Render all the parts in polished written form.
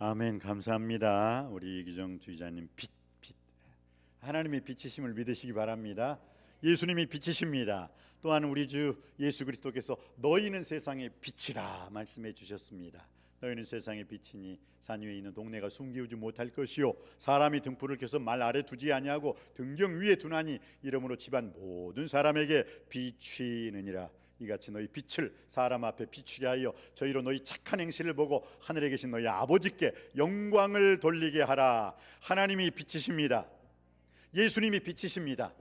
아멘. 감사합니다. 우리 이기정 주의자님 빛. 하나님의 빛이심을 믿으시기 바랍니다. 예수님이 빛이십니다. 또한 우리 주 예수 그리스도께서 너희는 세상의 빛이라 말씀해 주셨습니다. 너희는 세상의 빛이니 산 위에 있는 동네가 숨기우지 못할 것이요 사람이 등불을 켜서 말 아래 두지 아니하고 등경 위에 두나니 이러므로 집안 모든 사람에게 비추이느니라. 이같이 너희 빛을 사람 앞에 비추게 하여 저희로 너희 착한 행실을 보고 하늘에 계신 너희 아버지께 영광을 돌리게 하라. 하나님이 빛이십니다. 예수님이 빛이십니다.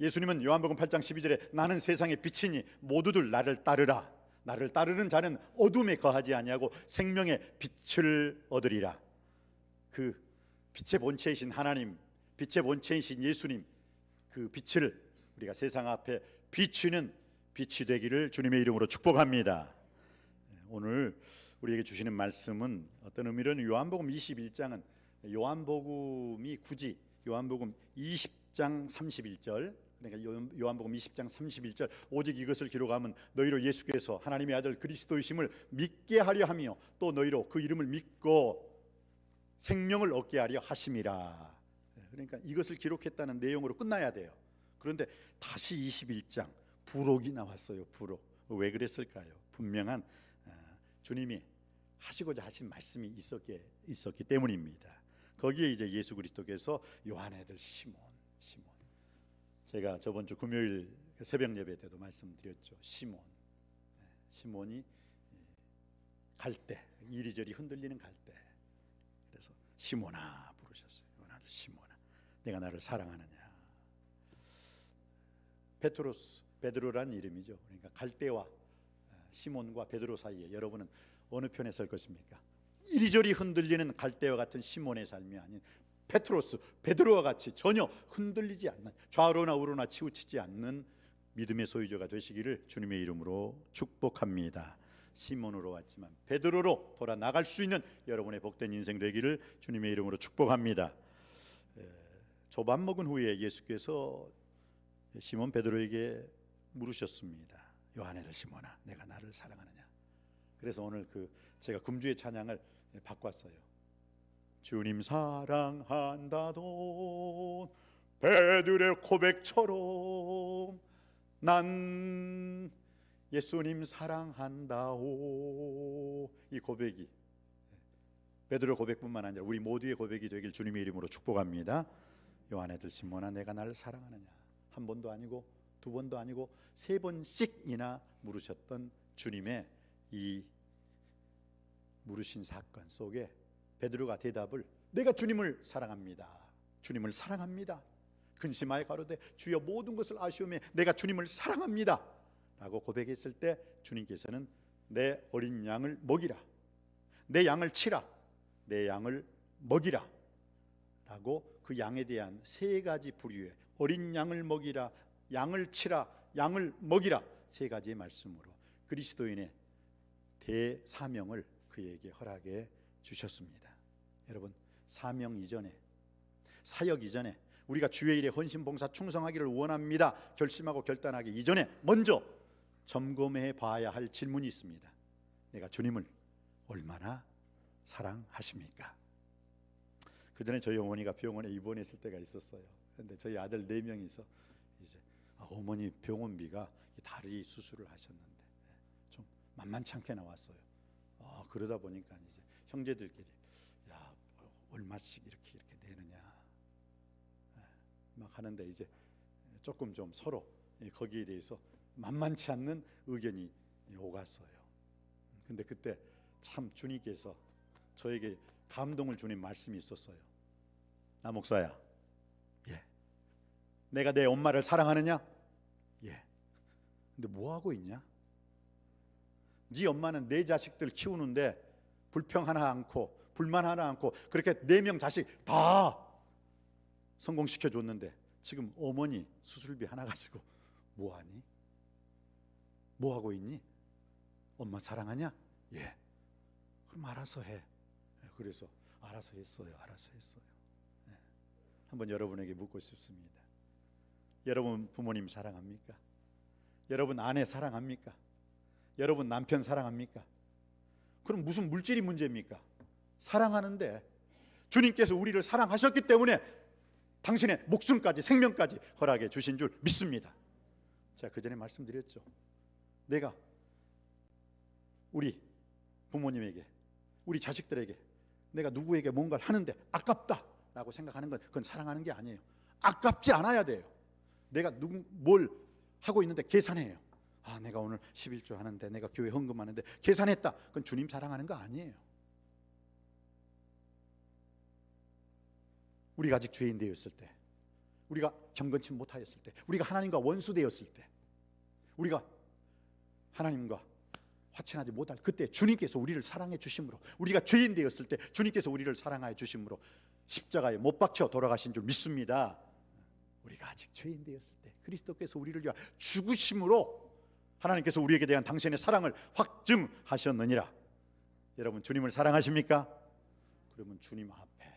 예수님은 요한복음 8장 12절에 나는 세상의 빛이니 모두들 나를 따르라. 나를 따르는 자는 어둠에 거하지 아니하고 생명의 빛을 얻으리라. 그 빛의 본체이신 하나님, 빛의 본체이신 예수님, 그 빛을 우리가 세상 앞에 비추는 빛이 되기를 주님의 이름으로 축복합니다. 오늘 우리에게 주시는 말씀은 어떤 의미로는 요한복음 21장은 요한복음이 굳이 요한복음 20장 31절, 그러니까 요한복음 20장 31절, 오직 이것을 기록하면 너희로 예수께서 하나님의 아들 그리스도이심을 믿게 하려 하며 또 너희로 그 이름을 믿고 생명을 얻게 하려 하심이라. 그러니까 이것을 기록했다는 내용으로 끝나야 돼요. 그런데 다시 21장 부록이 나왔어요. 부록. 왜 그랬을까요? 분명한 주님이 하시고자 하신 말씀이 있었기 때문입니다. 거기에 이제 예수 그리스도께서 요한의 아들 시몬, 제가 저번 주 금요일 새벽 예배 때도 말씀드렸죠. 시몬이 갈대, 이리저리 흔들리는 갈대. 그래서 시몬아 부르셨어요. 요한의 아들 시몬아, 내가 나를 사랑하느냐. 베드로란 이름이죠. 그러니까 갈대와 시몬과 베드로 사이에 여러분은 어느 편에 설 것입니까? 이리저리 흔들리는 갈대와 같은 시몬의 삶이 아닌 베드로와 같이 전혀 흔들리지 않는, 좌로나 우로나 치우치지 않는 믿음의 소유자가 되시기를 주님의 이름으로 축복합니다. 시몬으로 왔지만 베드로로 돌아 나갈 수 있는 여러분의 복된 인생 되기를 주님의 이름으로 축복합니다. 조밥 먹은 후에 예수께서 시몬 베드로에게 물으셨습니다. 요한의 아들 시몬아, 내가 나를 사랑하느냐. 그래서 오늘 제가 금주의 찬양을 바꿨어요. 주님 사랑한다던 베드로의 고백처럼 난 예수님 사랑한다오. 이 고백이 베드로 고백뿐만 아니라 우리 모두의 고백이 되길 주님의 이름으로 축복합니다. 요한의 아들 시몬아, 내가 나를 사랑하느냐. 한 번도 아니고 두 번도 아니고 세 번씩이나 물으셨던 주님의 이 물으신 사건 속에 베드로가 대답을 내가 주님을 사랑합니다. 주님을 사랑합니다. 근심하여 가로되 주여 모든 것을 아시오매 내가 주님을 사랑합니다 라고 고백했을 때 주님께서는 내 어린 양을 먹이라, 내 양을 치라, 내 양을 먹이라 라고 그 양에 대한 세 가지 부류의 어린 양을 먹이라, 양을 치라, 양을 먹이라 세 가지의 말씀으로 그리스도인의 대사명을 그에게 허락해 주셨습니다. 여러분, 사명 이전에, 사역 이전에 우리가 주의 일에 헌신 봉사 충성하기를 원합니다 결심하고 결단하기 이전에 먼저 점검해 봐야 할 질문이 있습니다. 내가 주님을 얼마나 사랑하십니까? 그 전에 저희 어머니가 병원에 입원했을 때가 있었어요. 그런데 저희 아들 4명이서 이제 어머니 병원비가 다리 수술을 하셨는데 좀 만만치 않게 나왔어요. 그러다 보니까 이제 형제들끼리 야 얼마씩 이렇게 내느냐 막 하는데 이제 조금 좀 서로 거기에 대해서 만만치 않는 의견이 오갔어요. 근데 그때 참 주님께서 저에게 감동을 주는 말씀이 있었어요. 나 목사야, 예, 내가 내 엄마를 사랑하느냐? 예. 근데 뭐 하고 있냐? 네 엄마는 네 자식들 키우는데 불평 하나 않고 불만 하나 않고 그렇게 4명 자식 다 성공시켜 줬는데 지금 어머니 수술비 하나 가지고 뭐 하니? 뭐 하고 있니? 엄마 사랑하냐? 예. 그럼 알아서 해. 그래서 알아서 했어요. 네. 한번 여러분에게 묻고 싶습니다. 여러분 부모님 사랑합니까? 여러분 아내 사랑합니까? 여러분 남편 사랑합니까? 그럼 무슨 물질이 문제입니까? 사랑하는데 주님께서 우리를 사랑하셨기 때문에 당신의 목숨까지 생명까지 허락해 주신 줄 믿습니다. 제가 그 전에 말씀드렸죠. 내가 우리 부모님에게, 우리 자식들에게 내가 누구에게 뭔가를 하는데 아깝다라고 생각하는 건 그건 사랑하는 게 아니에요. 아깝지 않아야 돼요. 내가 뭘 하고 있는데 계산해요. 내가 오늘 11조 하는데, 내가 교회 헌금하는데 계산했다. 그건 주님 사랑하는 거 아니에요. 우리가 아직 죄인 되었을 때, 우리가 경건치 못하였을 때, 우리가 하나님과 원수 되었을 때, 우리가 하나님과 화친하지 못할 그때 주님께서 우리를 사랑해 주심으로, 우리가 죄인 되었을 때 주님께서 우리를 사랑하여 주심으로 십자가에 못 박혀 돌아가신 줄 믿습니다. 우리가 아직 죄인 되었을 때 그리스도께서 우리를 위하여 죽으심으로 하나님께서 우리에게 대한 당신의 사랑을 확증하셨느니라. 여러분, 주님을 사랑하십니까? 그러면 주님 앞에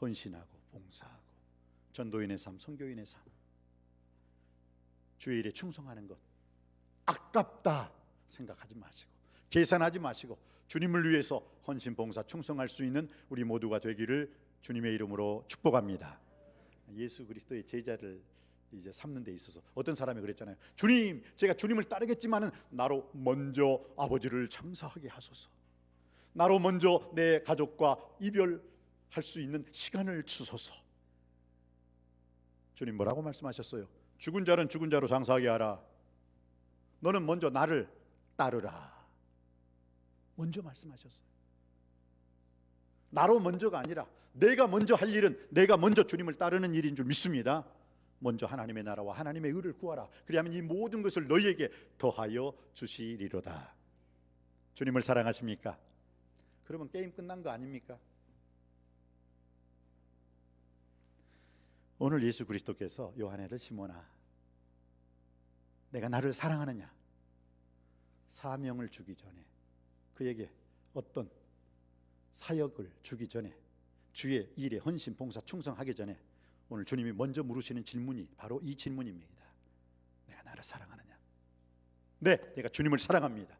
헌신하고 봉사하고 전도인의 삶, 선교인의 삶, 주의 일에 충성하는 것 아깝다 생각하지 마시고, 계산하지 마시고 주님을 위해서 헌신, 봉사, 충성할 수 있는 우리 모두가 되기를 주님의 이름으로 축복합니다. 예수 그리스도의 제자를 이제 삼는 데 있어서 어떤 사람이 그랬잖아요. 주님, 제가 주님을 따르겠지만은 나로 먼저 아버지를 장사하게 하소서. 나로 먼저 내 가족과 이별할 수 있는 시간을 주소서. 주님 뭐라고 말씀하셨어요? 죽은 자는 죽은 자로 장사하게 하라. 너는 먼저 나를 따르라. 먼저 말씀하셨어요. 나로 먼저가 아니라 내가 먼저 할 일은 내가 먼저 주님을 따르는 일인 줄 믿습니다. 먼저 하나님의 나라와 하나님의 의를 구하라. 그리하면 이 모든 것을 너희에게 더하여 주시리로다. 주님을 사랑하십니까? 그러면 게임 끝난 거 아닙니까? 오늘 예수 그리스도께서 요한에게 시몬아, 내가 나를 사랑하느냐? 사명을 주기 전에, 그에게 어떤 사역을 주기 전에, 주의 일에 헌신, 봉사, 충성하기 전에 오늘 주님이 먼저 물으시는 질문이 바로 이 질문입니다. 내가 나를 사랑하느냐? 네, 내가 주님을 사랑합니다.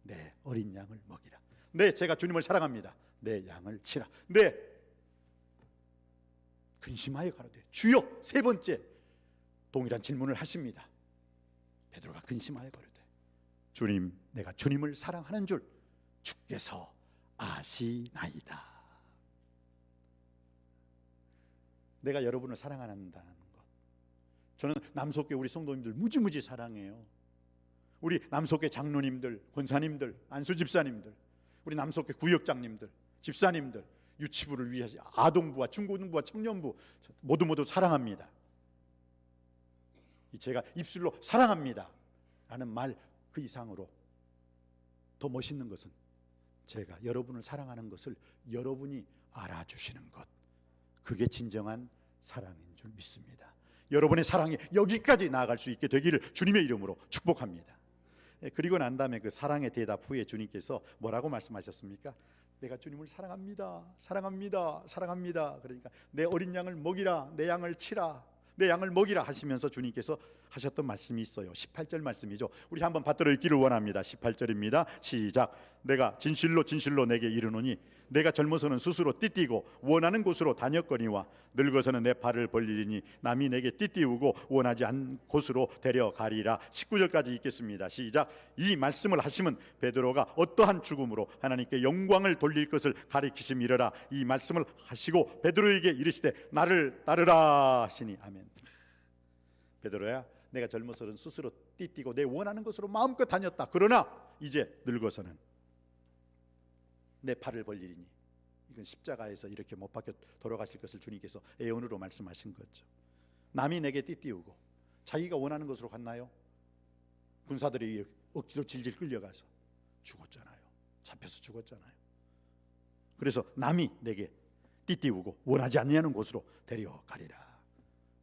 내 어린 양을 먹이라. 네, 제가 주님을 사랑합니다. 내 양을 치라. 네, 근심하여 가로되 주여. 세 번째 동일한 질문을 하십니다. 베드로가 근심하여 가로되 주님, 내가 주님을 사랑하는 줄 주께서 아시나이다. 내가 여러분을 사랑한다는 것, 저는 남석교 우리 성도님들 무지무지 사랑해요. 우리 남석교 장로님들, 권사님들, 안수 집사님들, 우리 남석교 구역장님들, 집사님들, 유치부를 위해 아동부와 중고등부와 청년부 모두 사랑합니다. 제가 입술로 사랑합니다 라는 말 그 이상으로 더 멋있는 것은 제가 여러분을 사랑하는 것을 여러분이 알아주시는 것, 그게 진정한 사랑인 줄 믿습니다. 여러분의 사랑이 여기까지 나아갈 수 있게 되기를 주님의 이름으로 축복합니다. 그리고 난 다음에 그 사랑의 대답 후에 주님께서 뭐라고 말씀하셨습니까? 내가 주님을 사랑합니다, 사랑합니다, 사랑합니다. 그러니까 내 어린 양을 먹이라, 내 양을 치라, 내 양을 먹이라 하시면서 주님께서 하셨던 말씀이 있어요. 18절 말씀이죠. 우리 한번 받들어 읽기를 원합니다. 18절입니다. 시작. 내가 진실로 진실로 내게 이르노니 내가 젊어서는 스스로 띠띠고 원하는 곳으로 다녔거니와 늙어서는 내 발을 벌리리니 남이 내게 띠띠우고 원하지 않은 곳으로 데려가리라. 19절까지 읽겠습니다. 시작. 이 말씀을 하시면 베드로가 어떠한 죽음으로 하나님께 영광을 돌릴 것을 가리키심이러라. 이 말씀을 하시고 베드로에게 이르시되 나를 따르라 하시니. 아멘. 베드로야, 내가 젊어서는 스스로 띠띠고 내 원하는 곳으로 마음껏 다녔다. 그러나 이제 늙어서는 내 팔을 벌리리니. 이건 십자가에서 이렇게 못 박혀 돌아가실 것을 주님께서 예언으로 말씀하신 거죠. 남이 내게 띠띠우고 자기가 원하는 것으로 갔나요? 군사들이 억지로 질질 끌려가서 죽었잖아요. 잡혀서 죽었잖아요. 그래서 남이 내게 띠띠우고 원하지 않는 곳으로 데려가리라.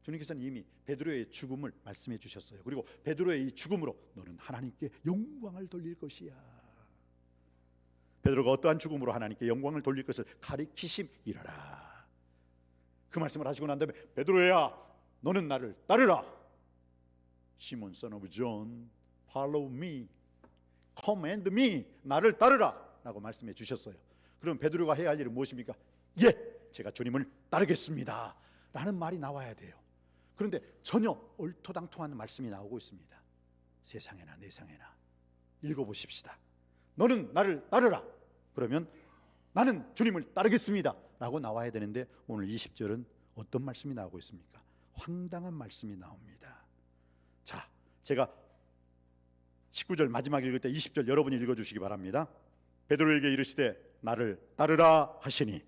주님께서는 이미 베드로의 죽음을 말씀해 주셨어요. 그리고 베드로의 이 죽음으로 너는 하나님께 영광을 돌릴 것이야. 베드로가 어떠한 죽음으로 하나님께 영광을 돌릴 것을 가리키심이라라. 그 말씀을 하시고 난 다음에 베드로야, 너는 나를 따르라. 시몬 son of John, follow me, command me. 나를 따르라 라고 말씀해 주셨어요. 그럼 베드로가 해야 할 일은 무엇입니까? 예, 제가 주님을 따르겠습니다 라는 말이 나와야 돼요. 그런데 전혀 얼토당토한 말씀이 나오고 있습니다. 세상에나 내상에나 읽어보십시다. 너는 나를 따르라. 그러면 나는 주님을 따르겠습니다 라고 나와야 되는데 오늘 20절은 어떤 말씀이 나오고 있습니까? 황당한 말씀이 나옵니다. 자, 제가 19절 마지막 읽을 때 20절 여러분이 읽어주시기 바랍니다. 베드로에게 이르시되 나를 따르라 하시니,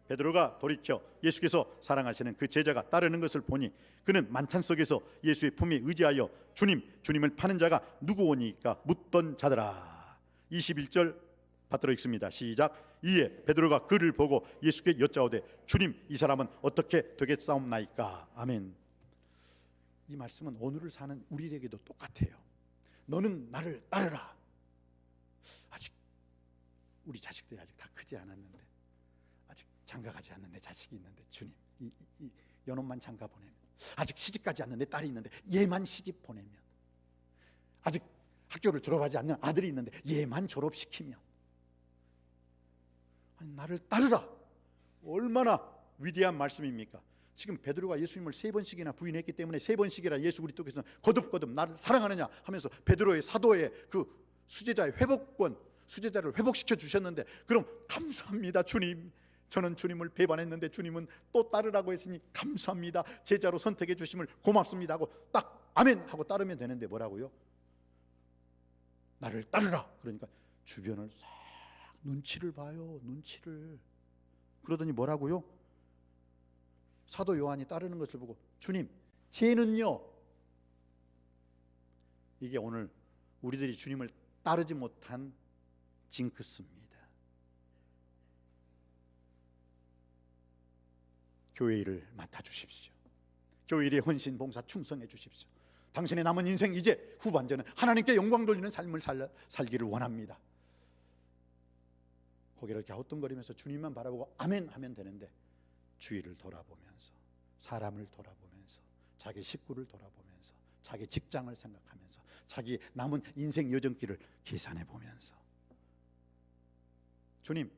베드로가 돌이켜 예수께서 사랑하시는 그 제자가 따르는 것을 보니 그는 만찬 속에서 예수의 품에 의지하여 주님을 파는 자가 누구오니까 묻던 자더라. 21절 받들어 읽습니다. 시작. 이에 베드로가 그를 보고 예수께 여짜오되 주님, 이 사람은 어떻게 되겠사옵나이까. 아멘. 이 말씀은 오늘을 사는 우리에게도 똑같아요. 너는 나를 따르라. 아직 우리 자식들이 아직 다 크지 않았는데, 아직 장가가지 않는 내 자식이 있는데, 주님, 이 연혼만 장가 보내면, 아직 시집가지 않는 내 딸이 있는데 얘만 시집 보내면, 아직 학교를 졸업하지 않는 아들이 있는데 얘만 졸업시키면, 아니, 나를 따르라. 얼마나 위대한 말씀입니까? 지금 베드로가 예수님을 3번씩이나 부인했기 때문에 3번씩이나 예수 그리스도께서는 거듭거듭 나를 사랑하느냐 하면서 베드로의 사도의 그 수제자의 회복권, 수제자를 회복시켜 주셨는데, 그럼 감사합니다 주님, 저는 주님을 배반했는데 주님은 또 따르라고 했으니 감사합니다, 제자로 선택해 주심을 고맙습니다 하고 딱 아멘 하고 따르면 되는데 뭐라고요? 나를 따르라. 그러니까 주변을 싹 눈치를 봐요. 눈치를. 그러더니 뭐라고요? 사도 요한이 따르는 것을 보고 주님, 쟤는요. 이게 오늘 우리들이 주님을 따르지 못한 징크스입니다. 교회 일을 맡아주십시오. 교회 일에 헌신, 봉사, 충성해 주십시오. 당신의 남은 인생 이제 후반전은 하나님께 영광 돌리는 삶을 살기를 원합니다. 고개를 갸우뚱거리면서 주님만 바라보고 아멘 하면 되는데, 주위를 돌아보면서, 사람을 돌아보면서, 자기 식구를 돌아보면서, 자기 직장을 생각하면서, 자기 남은 인생 여정길을 계산해 보면서, 주님,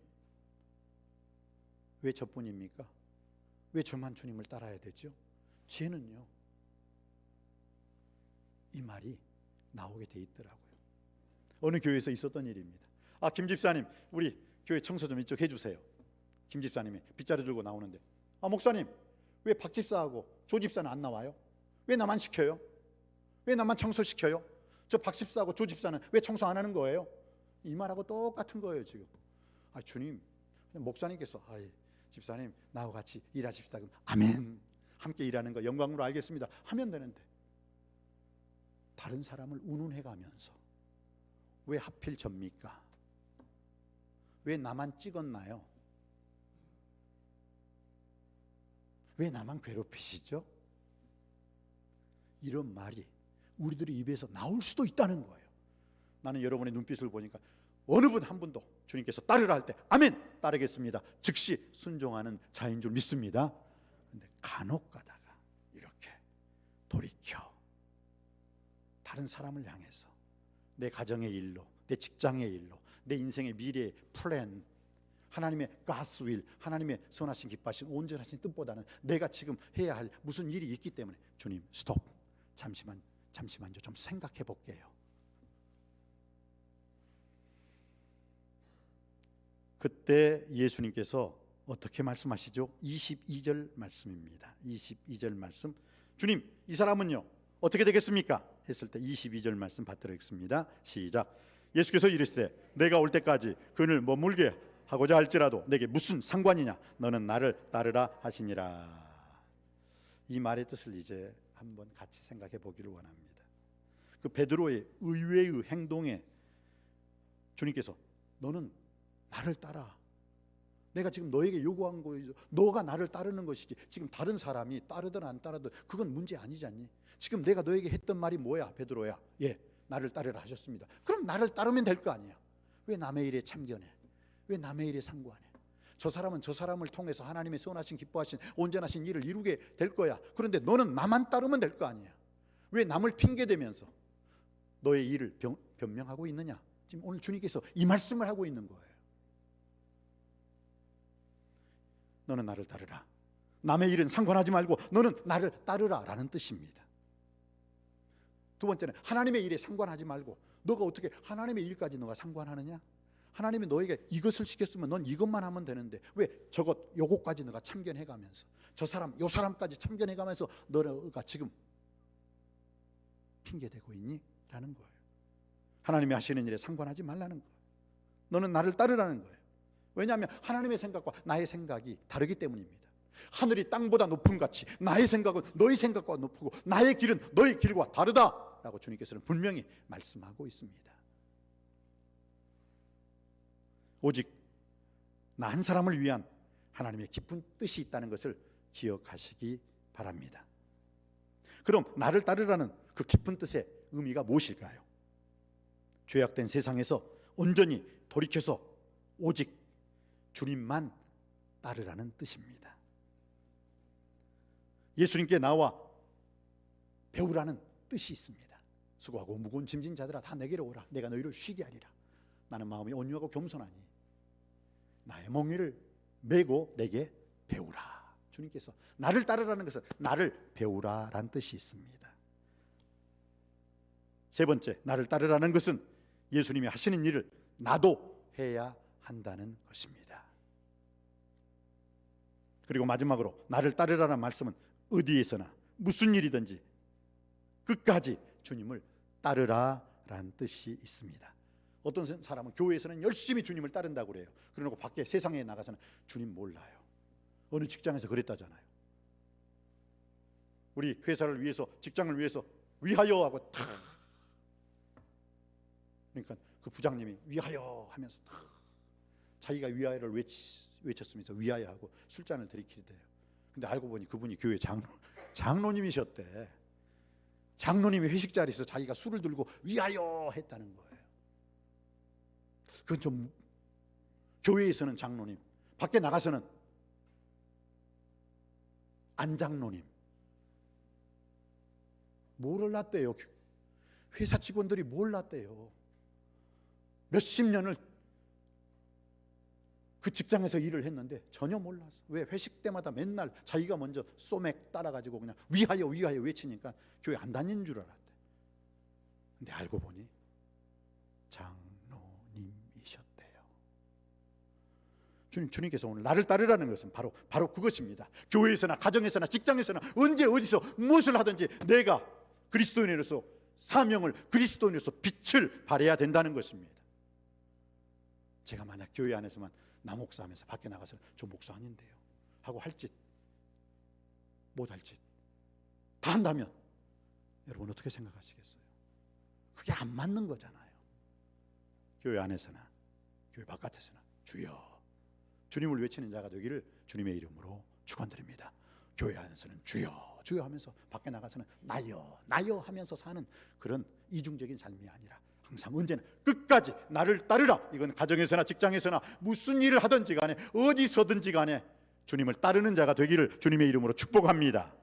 왜 저뿐입니까? 왜 저만 주님을 따라야 되죠? 쟤는요. 이 말이 나오게 돼 있더라고요. 어느 교회에서 있었던 일입니다. 김 집사님, 우리 교회 청소 좀 이쪽 해주세요. 김 집사님이 빗자루 들고 나오는데, 목사님, 왜 박 집사하고 조 집사는 안 나와요? 왜 나만 시켜요? 왜 나만 청소시켜요? 저 박 집사하고 조 집사는 왜 청소 안 하는 거예요? 이 말하고 똑같은 거예요 지금. 주님, 목사님께서 집사님 나하고 같이 일하십시다. 그럼 아멘, 함께 일하는 거 영광으로 알겠습니다 하면 되는데, 다른 사람을 운운해가면서 왜 하필 접니까? 왜 나만 찍었나요? 왜 나만 괴롭히시죠? 이런 말이 우리들의 입에서 나올 수도 있다는 거예요. 나는 여러분의 눈빛을 보니까 어느 분 한 분도 주님께서 따르라 할 때 아멘, 따르겠습니다 즉시 순종하는 자인 줄 믿습니다. 그런데 간혹 가다가 이렇게 돌이켜 다른 사람을 향해서, 내 가정의 일로, 내 직장의 일로, 내 인생의 미래의 플랜, 하나님의 God's will, 하나님의 선하신 기뻐하신 온전하신 뜻보다는 내가 지금 해야 할 무슨 일이 있기 때문에 주님 스톱, 잠시만요 좀 생각해 볼게요. 그때 예수님께서 어떻게 말씀하시죠? 22절 말씀입니다. 22절 말씀, 주님, 이 사람은요 어떻게 되겠습니까? 했을 때 22절 말씀 받들어 읽습니다. 시작. 예수께서 이르시되 내가 올 때까지 그를 머물게 하고자 할지라도 내게 무슨 상관이냐? 너는 나를 따르라 하시니라. 이 말의 뜻을 이제 한번 같이 생각해 보기를 원합니다. 그 베드로의 의외의 행동에 주님께서 너는 나를 따라, 내가 지금 너에게 요구한 거이죠. 너가 나를 따르는 것이지, 지금 다른 사람이 따르든 안 따르든 그건 문제 아니지 않니? 지금 내가 너에게 했던 말이 뭐야? 베드로야, 예, 나를 따르라 하셨습니다. 그럼 나를 따르면 될 거 아니야. 왜 남의 일에 참견해? 왜 남의 일에 상관해? 저 사람은 저 사람을 통해서 하나님의 선하신 기뻐하신 온전하신 일을 이루게 될 거야. 그런데 너는 나만 따르면 될 거 아니야. 왜 남을 핑계대면서 너의 일을 변명하고 있느냐? 지금 오늘 주님께서 이 말씀을 하고 있는 거예요. 너는 나를 따르라. 남의 일은 상관하지 말고 너는 나를 따르라 라는 뜻입니다. 두 번째는 하나님의 일에 상관하지 말고, 너가 어떻게 하나님의 일까지 너가 상관하느냐? 하나님이 너에게 이것을 시켰으면 넌 이것만 하면 되는데 왜 요것까지 너가 참견해가면서, 저 사람 요 사람까지 참견해가면서 너가 지금 핑계대고 있니? 라는 거예요. 하나님이 하시는 일에 상관하지 말라는 거예요. 너는 나를 따르라는 거예요. 왜냐하면 하나님의 생각과 나의 생각이 다르기 때문입니다. 하늘이 땅보다 높음 같이 나의 생각은 너희 생각과 높고 나의 길은 너희 길과 다르다라고 주님께서는 분명히 말씀하고 있습니다. 오직 나 한 사람을 위한 하나님의 깊은 뜻이 있다는 것을 기억하시기 바랍니다. 그럼 나를 따르라는 그 깊은 뜻의 의미가 무엇일까요? 죄악된 세상에서 온전히 돌이켜서 오직 주님만 따르라는 뜻입니다. 예수님께 나와 배우라는 뜻이 있습니다. 수고하고 무거운 짐진 자들아 다 내게로 오라. 내가 너희를 쉬게 하리라. 나는 마음이 온유하고 겸손하니 나의 멍에를 메고 내게 배우라. 주님께서 나를 따르라는 것은 나를 배우라라는 뜻이 있습니다. 세 번째, 나를 따르라는 것은 예수님이 하시는 일을 나도 해야 한다는 것입니다. 그리고 마지막으로 나를 따르라는 말씀은 어디에서나 무슨 일이든지 끝까지 주님을 따르라라는 뜻이 있습니다. 어떤 사람은 교회에서는 열심히 주님을 따른다고 그래요. 그러고 밖에 세상에 나가서는 주님 몰라요. 어느 직장에서 그랬다잖아요. 우리 회사를 위해서, 직장을 위해서 위하여 하고 탁, 그러니까 그 부장님이 위하여 하면서 탁 자기가 위하여를 외쳤으면서 위하여 하고 술잔을 들이키대요. 근데 알고 보니 그분이 교회 장로님이셨대. 장로님이 회식 자리에서 자기가 술을 들고 위하여 했다는 거예요. 그건 좀, 교회에서는 장로님, 밖에 나가서는 안장로님. 몰랐대요. 회사 직원들이 몰랐대요. 몇십 년을 그 직장에서 일을 했는데 전혀 몰랐어. 왜? 회식 때마다 맨날 자기가 먼저 소맥 따라가지고 그냥 위하여 위하여 외치니까 교회 안 다니는 줄 알았대. 근데 알고 보니 장로님이셨대요. 주님께서 오늘 나를 따르라는 것은 바로 그것입니다. 교회에서나 가정에서나 직장에서나 언제 어디서 무엇을 하든지 내가 그리스도인으로서 사명을, 그리스도인으로서 빛을 발해야 된다는 것입니다. 제가 만약 교회 안에서만 나 목사하면서 밖에 나가서 저 목사 아닌데요 하고 할 짓, 못 할 짓 다 한다면 여러분 어떻게 생각하시겠어요? 그게 안 맞는 거잖아요. 교회 안에서나 교회 바깥에서나 주여, 주님을 외치는 자가 되기를 주님의 이름으로 축원드립니다. 교회 안에서는 주여 주여 하면서 밖에 나가서는 나여 나여 하면서 사는 그런 이중적인 삶이 아니라 항상 언제나 끝까지 나를 따르라. 이건 가정에서나 직장에서나 무슨 일을 하든지 간에 어디서든지 간에 주님을 따르는 자가 되기를 주님의 이름으로 축복합니다.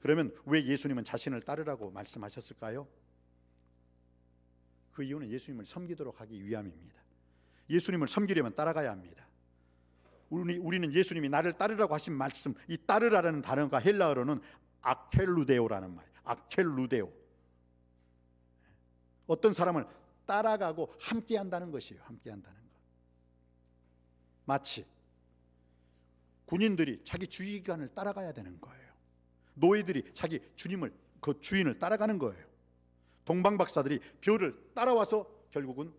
그러면 왜 예수님은 자신을 따르라고 말씀하셨을까요? 그 이유는 예수님을 섬기도록 하기 위함입니다. 예수님을 섬기려면 따라가야 합니다. 우리는 예수님이 나를 따르라고 하신 말씀, 이 따르라는 단어가 헬라어로는 아켈루데오라는 말, 아켈루데오. 어떤 사람을 따라가고 함께 한다는 것이에요. 함께 한다는 것. 마치 군인들이 자기 주의관을 따라가야 되는 거예요. 노예들이 자기 그 주인을 따라가는 거예요. 동방박사들이 별을 따라와서 결국은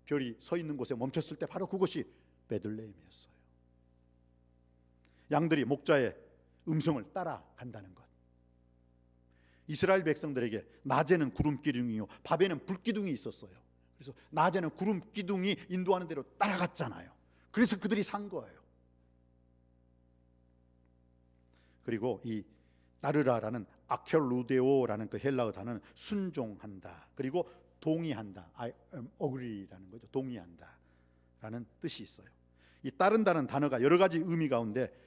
별이 서 있는 곳에 멈췄을 때 바로 그것이 베들레헴이었어요. 양들이 목자의 음성을 따라간다는 것. 이스라엘 백성들에게 낮에는 구름 기둥이요 밤에는 불 기둥이 있었어요. 그래서 낮에는 구름 기둥이 인도하는 대로 따라갔잖아요. 그래서 그들이 산 거예요. 그리고 이 따르라라는 아켈루데오라는 그 헬라어 단어는 순종한다, 그리고 동의한다, I agree라는 거죠. 동의한다라는 뜻이 있어요. 이 따른다는 단어가 여러 가지 의미 가운데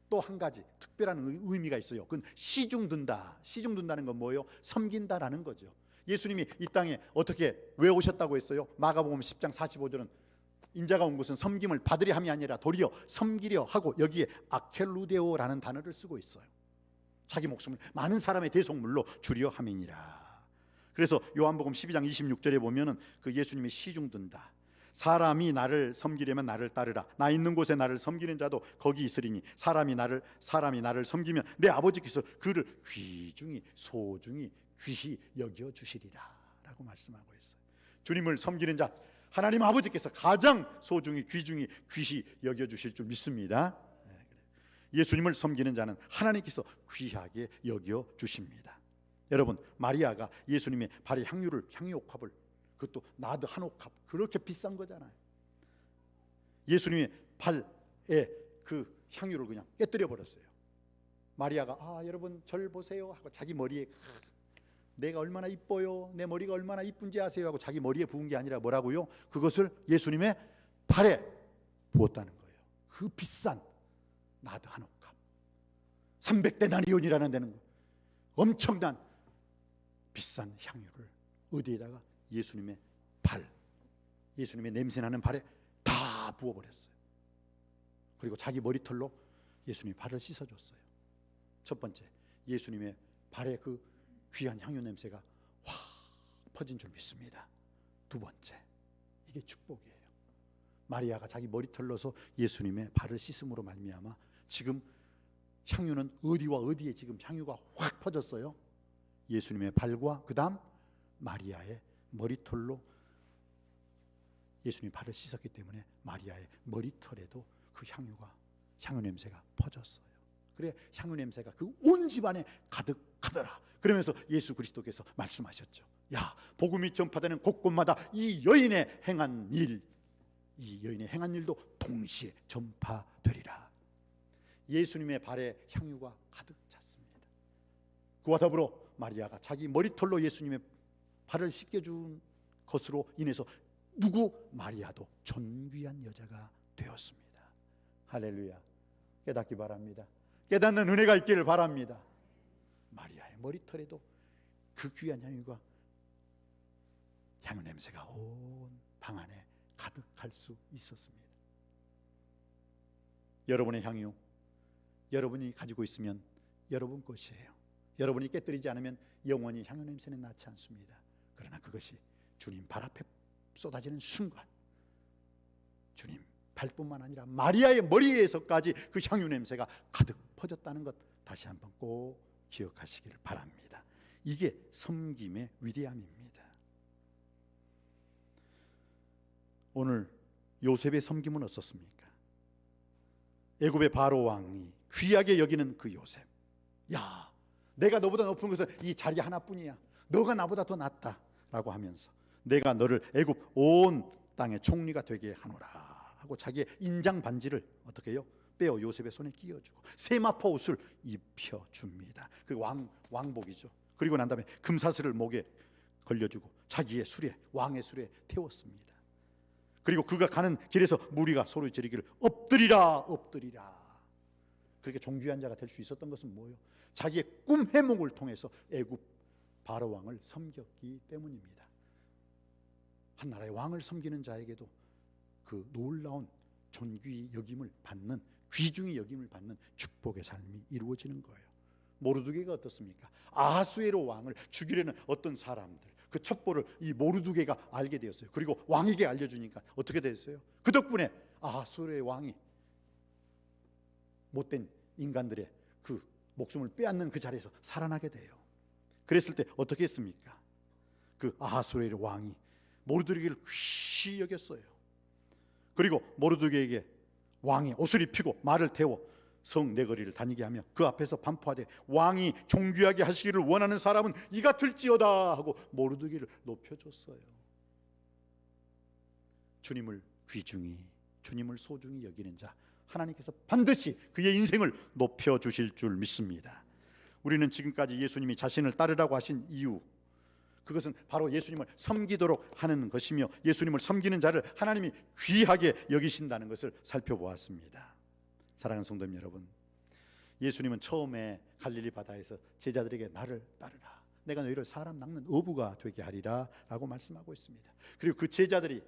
또 한 가지 특별한 의미가 있어요. 그건 시중든다. 시중든다는 건 뭐예요? 섬긴다라는 거죠. 예수님이 이 땅에 어떻게 왜 오셨다고 했어요? 마가복음 10장 45절은 인자가 온 것은 섬김을 받으려 함이 아니라 도리어 섬기려 하고 여기에 아켈루데오라는 단어를 쓰고 있어요. 자기 목숨을 많은 사람의 대속물로 주려 함이니라. 그래서 요한복음 12장 26절에 보면은 그 예수님이 시중든다. 사람이 나를 섬기려면 나를 따르라. 나 있는 곳에 나를 섬기는 자도 거기 있으리니 사람이 나를 섬기면 내 아버지께서 그를 귀중히 소중히 귀히 여겨 주시리라 라고 말씀하고 있어요. 주님을 섬기는 자 하나님 아버지께서 가장 소중히 귀중히 귀히 여겨 주실 줄 믿습니다. 예수님을 섬기는 자는 하나님께서 귀하게 여겨 주십니다. 여러분, 마리아가 예수님의 발에 향유옥합을, 그것도 나드 한 옥합, 그렇게 비싼 거잖아요. 예수님의 발에 그 향유를 그냥 깨뜨려 버렸어요. 마리아가 여러분 절 보세요 하고 자기 머리에 내가 얼마나 이뻐요, 내 머리가 얼마나 이쁜지 아세요 하고 자기 머리에 부은 게 아니라 뭐라고요? 그것을 예수님의 발에 부었다는 거예요. 그 비싼 나드 한 옥합, 300데나리온이라는 데는 엄청난 비싼 향유를 어디에다가? 예수님의 발, 예수님의 냄새나는 발에 다 부어버렸어요. 그리고 자기 머리털로 예수님의 발을 씻어줬어요. 첫 번째, 예수님의 발에 그 귀한 향유 냄새가 확 퍼진 줄 믿습니다. 두 번째, 이게 축복이에요. 마리아가 자기 머리털로서 예수님의 발을 씻음으로 말미암아 지금 향유는 어디와 어디에 지금 향유가 확 퍼졌어요. 예수님의 발과 그 다음 마리아의 머리털로 예수님 발을 씻었기 때문에 마리아의 머리털에도 그 향유 냄새가 퍼졌어요. 그래 향유 냄새가 그 온 집안에 가득하더라. 그러면서 예수 그리스도께서 말씀하셨죠. 야, 복음이 전파되는 곳곳마다 이 여인의 행한 일도 동시에 전파되리라. 예수님의 발에 향유가 가득 찼습니다. 그와 더불어 마리아가 자기 머리털로 예수님의 발을 씻겨준 것으로 인해서 마리아도 존귀한 여자가 되었습니다. 할렐루야. 깨닫기 바랍니다. 깨닫는 은혜가 있기를 바랍니다. 마리아의 머리털에도 그 귀한 향유 냄새가 온 방 안에 가득할 수 있었습니다. 여러분의 향유, 여러분이 가지고 있으면 여러분 것이에요. 여러분이 깨뜨리지 않으면 영원히 향유 냄새는 나지 않습니다. 그러나 그것이 주님 발 앞에 쏟아지는 순간 주님 발뿐만 아니라 마리아의 머리에서까지 그 향유 냄새가 가득 퍼졌다는 것 다시 한번 꼭 기억하시기를 바랍니다. 이게 섬김의 위대함입니다. 오늘 요셉의 섬김은 어떻습니까? 애굽의 바로 왕이 귀하게 여기는 그 요셉, 야, 내가 너보다 높은 것은 이 자리 하나뿐이야. 너가 나보다 더 낫다 라고 하면서 내가 너를 애굽 온 땅의 총리가 되게 하노라 하고 자기의 인장 반지를 어떻게 해요? 빼어 요셉의 손에 끼워주고 세마포 옷을 입혀줍니다. 그 왕복이죠. 그리고 난 다음에 금사슬을 목에 걸려주고 자기의 수레, 왕의 수레에 태웠습니다. 그리고 그가 가는 길에서 무리가 소리 지르기를 엎드리라 엎드리라. 그렇게 존귀한 자가 될 수 있었던 것은 뭐예요? 자기의 꿈 해몽을 통해서 애굽 바로 왕을 섬겼기 때문입니다. 한 나라의 왕을 섬기는 자에게도 그 놀라운 존귀 여김을 받는, 귀중히 여김을 받는 축복의 삶이 이루어지는 거예요. 모르드게가 어떻습니까? 아하수에로 왕을 죽이려는 어떤 사람들, 그 첩보를 이 모르드게가 알게 되었어요. 그리고 왕에게 알려주니까 어떻게 됐어요? 그 덕분에 아하수에로의 왕이 못된 인간들의 그 목숨을 빼앗는 그 자리에서 살아나게 돼요. 그랬을 때 어떻게 했습니까? 그 아하수에로 왕이 모르드게를 귀히 여겼어요. 그리고 모르드게에게 왕이 옷을 입히고 말을 태워 성 내거리를 다니게 하며 그 앞에서 반포하되 왕이 존귀하게 하시기를 원하는 사람은 이가 들지어다 하고 모르드게를 높여줬어요. 주님을 귀중히, 주님을 소중히 여기는 자, 하나님께서 반드시 그의 인생을 높여주실 줄 믿습니다. 우리는 지금까지 예수님이 자신을 따르라고 하신 이유, 그것은 바로 예수님을 섬기도록 하는 것이며 예수님을 섬기는 자를 하나님이 귀하게 여기신다는 것을 살펴보았습니다. 사랑하는 성도님 여러분, 예수님은 처음에 갈릴리 바다에서 제자들에게 나를 따르라, 내가 너희를 사람 낚는 어부가 되게 하리라 라고 말씀하고 있습니다. 그리고 그 제자들이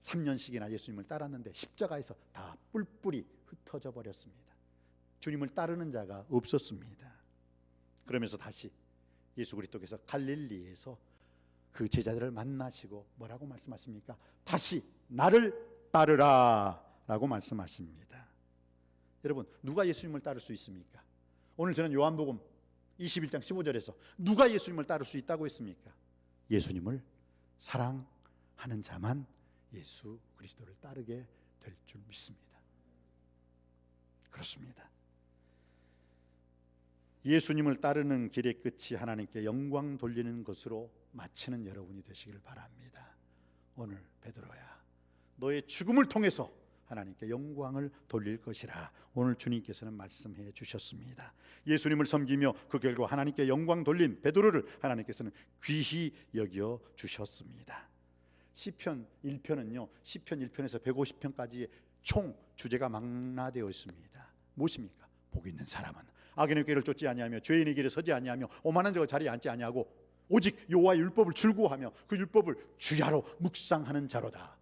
3년씩이나 예수님을 따랐는데 십자가에서 다 뿔뿔이 흩어져 버렸습니다. 주님을 따르는 자가 없었습니다. 그러면서 다시 예수 그리스도께서 갈릴리에서 그 제자들을 만나시고 뭐라고 말씀하십니까? 다시 나를 따르라 라고 말씀하십니다. 여러분, 누가 예수님을 따를 수 있습니까? 오늘 저는 요한복음 21장 15절에서 누가 예수님을 따를 수 있다고 했습니까? 예수님을 사랑하는 자만 예수 그리스도를 따르게 될 줄 믿습니다. 그렇습니다. 예수님을 따르는 길의 끝이 하나님께 영광 돌리는 것으로 마치는 여러분이 되시길 바랍니다. 오늘 베드로야, 너의 죽음을 통해서 하나님께 영광을 돌릴 것이라 오늘 주님께서는 말씀해 주셨습니다. 예수님을 섬기며 그 결과 하나님께 영광 돌린 베드로를 하나님께서는 귀히 여겨 주셨습니다. 시편 1편은요, 시편 1편에서 150편까지의 총 주제가 망라되어 있습니다. 무엇입니까? 복 있는 사람은 악인의 길을 쫓지 아니하며 죄인의 길에 서지 아니하며 오만한 자가 자리에 앉지 아니하고 오직 여호와의 율법을 즐거워하며 그 율법을 주야로 묵상하는 자로다.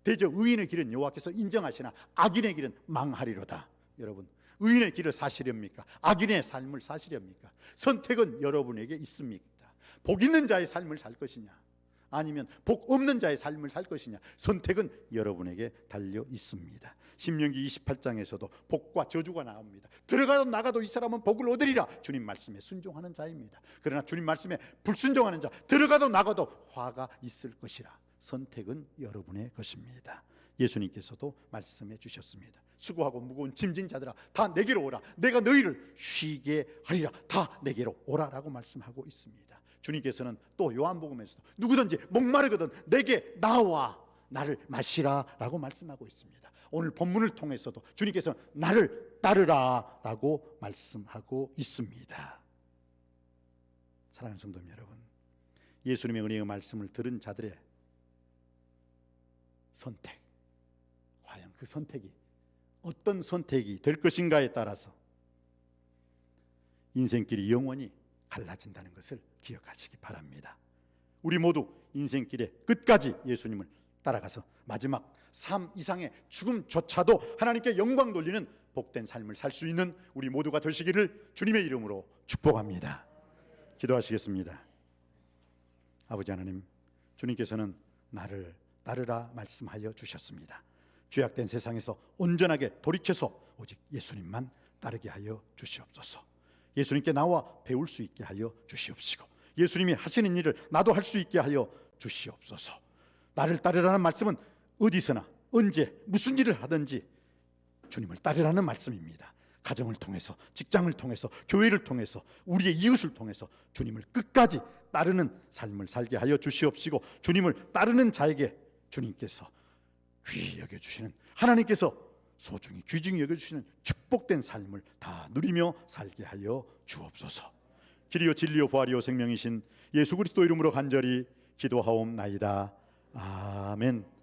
대저 의인의 길은 여호와께서 인정하시나 악인의 길은 망하리로다. 여러분, 의인의 길을 사시렵니까? 악인의 삶을 사시렵니까? 선택은 여러분에게 있습니다. 복 있는 자의 삶을 살 것이냐, 아니면 복 없는 자의 삶을 살 것이냐, 선택은 여러분에게 달려 있습니다. 신명기 28장에서도 복과 저주가 나옵니다. 들어가도 나가도 이 사람은 복을 얻으리라. 주님 말씀에 순종하는 자입니다. 그러나 주님 말씀에 불순종하는 자, 들어가도 나가도 화가 있을 것이라. 선택은 여러분의 것입니다. 예수님께서도 말씀해 주셨습니다. 수고하고 무거운 짐진 자들아 다 내게로 오라. 내가 너희를 쉬게 하리라. 다 내게로 오라라고 말씀하고 있습니다. 주님께서는 또 요한복음에서도 누구든지 목마르거든 내게 나와 나를 마시라라고 말씀하고 있습니다. 오늘 본문을 통해서도 주님께서는 나를 따르라라고 말씀하고 있습니다. 사랑하는 성도 여러분, 예수님의 은혜의 말씀을 들은 자들의 선택, 과연 그 선택이 어떤 선택이 될 것인가에 따라서 인생길이 영원히 갈라진다는 것을 기억하시기 바랍니다. 우리 모두 인생길의 끝까지 예수님을 따라가서 마지막 삶 이상의 죽음조차도 하나님께 영광 돌리는 복된 삶을 살 수 있는 우리 모두가 되시기를 주님의 이름으로 축복합니다. 기도하시겠습니다. 아버지 하나님, 주님께서는 나를 따르라 말씀하여 주셨습니다. 죄악된 세상에서 온전하게 돌이켜서 오직 예수님만 따르게 하여 주시옵소서. 예수님께 나와 배울 수 있게 하여 주시옵시고, 예수님이 하시는 일을 나도 할 수 있게 하여 주시옵소서. 나를 따르라는 말씀은 어디서나 언제 무슨 일을 하든지 주님을 따르라는 말씀입니다. 가정을 통해서, 직장을 통해서, 교회를 통해서, 우리의 이웃을 통해서 주님을 끝까지 따르는 삶을 살게 하여 주시옵시고, 주님을 따르는 자에게 주님께서 귀히 여겨주시는, 하나님께서 소중히 귀중히 여겨주시는 축복된 삶을 다 누리며 살게 하여 주옵소서. 길이요 진리요 부활이요 생명이신 예수 그리스도 이름으로 간절히 기도하옵나이다. 아멘.